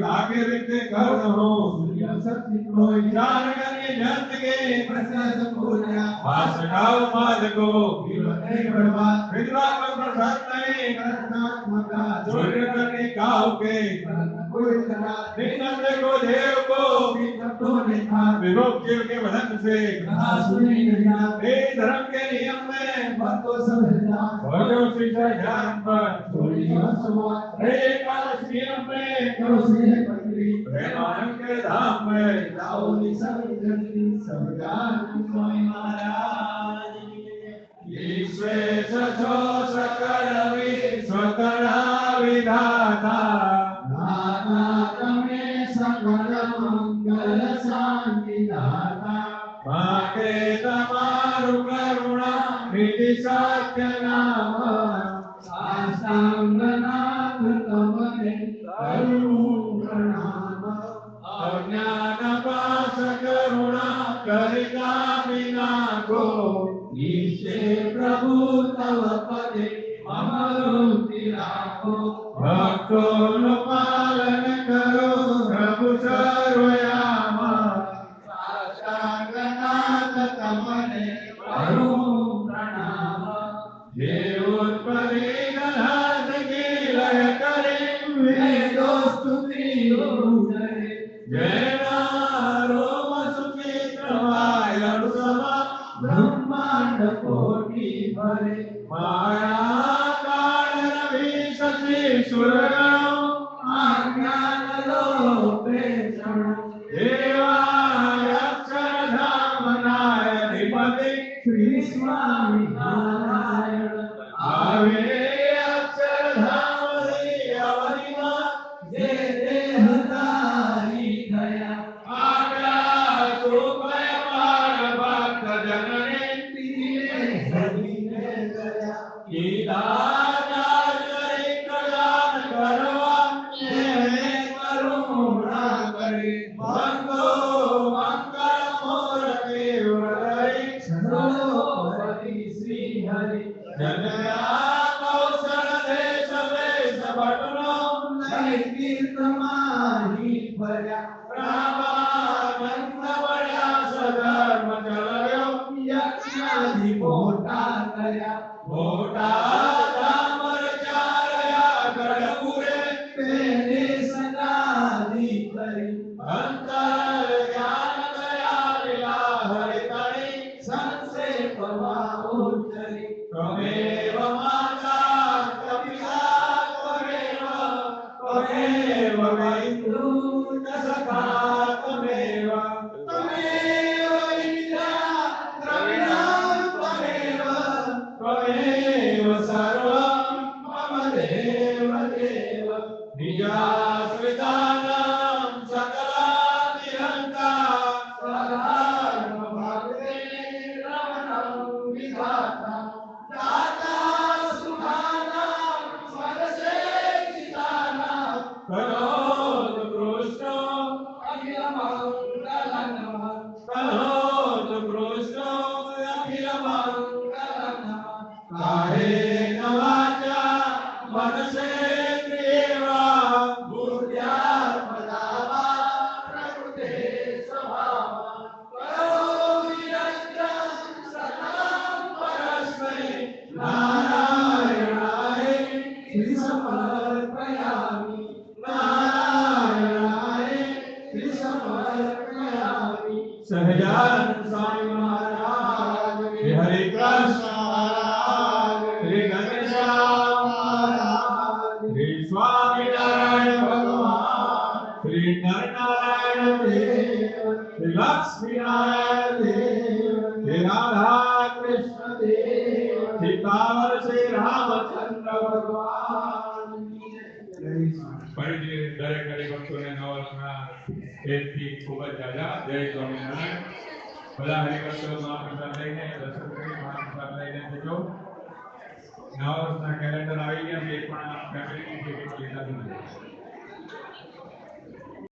आगे रखते कर हो जान करके जंत के भाषकाओ मादको विद्वा पर प्रसाद नहीं जोड़ करके काओ के निन्नत को देव को विभोग जीव के वदन से हे धर्म के नियम में भगव शिक्षा ध्यान पर हे काल नियम में प्रेमानंद के धाम में ईश्वेश जो सकल विश्वकर्ता विधाता सकल मंगल शांति दाता माके तमारु करुणा निधि सत्य नाम साष्टांगनाथ तमने करुणा प्रणाम अज्ञान पाश करुणा करिता बिना को ईशे प्रभु तव पदे मम रुचि राखो भक्तों पालन करो प्रभु सर्वयाम साष्टांगनाथ तमने करुणा प्रणाम देवोत्पत्ति गणाध की लय करे वेदो स्तुति जय नारो वसुचित्रवाय अनुसमा ब्रह्मांड कोटि भरे माया काल रवि शशि सुरगणो अज्ञान लोपे देवाय अक्षरधामनाय अधिपति श्री स्वामी नारायण आवे अक्षरधाम अवनिमा जे देहधारी दया आज्ञा तो पार भक्त जनने तीरे सदीने दया गीता करुणा करे मंगो मंगल मूर्ति उदय सर्वोपरि श्री हरि जनया कौशल देश वेश बटनो लय कीर्तमाही भया रामानंद बड़ा सधर्म चलयो यज्ञादि मोटा करया मोटा दामर चारया गढ़पुरे तेरे सदादि करी अंतर ज्ञान दया लीला हरि तणी संसे पवाओ चरी त्वमेव माता कपिला त्वमेव बंधु सखा त्वमेव विद्या द्रविणा त्वमेव सर्वं मम देव देव निजाश्रितानां सकलातिरन्ता स्वधर्म भक्ते रमणं विधाता दाता सुखानां स्वरसेवितानां करोतु कृष्णो अखिलमङ्गलम् करोतु कृष्णो अखिलमङ्गलम् कायेन वाचा मनसेन्द्रियेण बुद्ध्यात्मना वा प्रकृते स्वभावः करोमि यज्ञं सकलं परस्मै नारायणाय समर्पयामि नारायणाय समर्पयामि सहजानंद स्वामी महाराज की हरे कृष्ण महाराज श्री घनश्याम महाराज श्री स्वामी नारायण भगवान श्री नरनारायण देव श्री लक्ष्मी नारायण देव श्री राधा कृष्ण देव सीतावर श्री रामचंद्र भगवान परिचय दरेक हरिभक्तोने नव વર્ષના એથી ખૂબ જ જાજા જય સ્વામિનારાયણ બધા હરિભક્તો મહાપ્રસાદ લઈને દર્શન કરી મહાપ્રસાદ લઈને જજો નવા વર્ષના કેલેન્ડર આવી ગયા છે, એ પણ ફેમિલીની ટિકિટ લીધા નથી.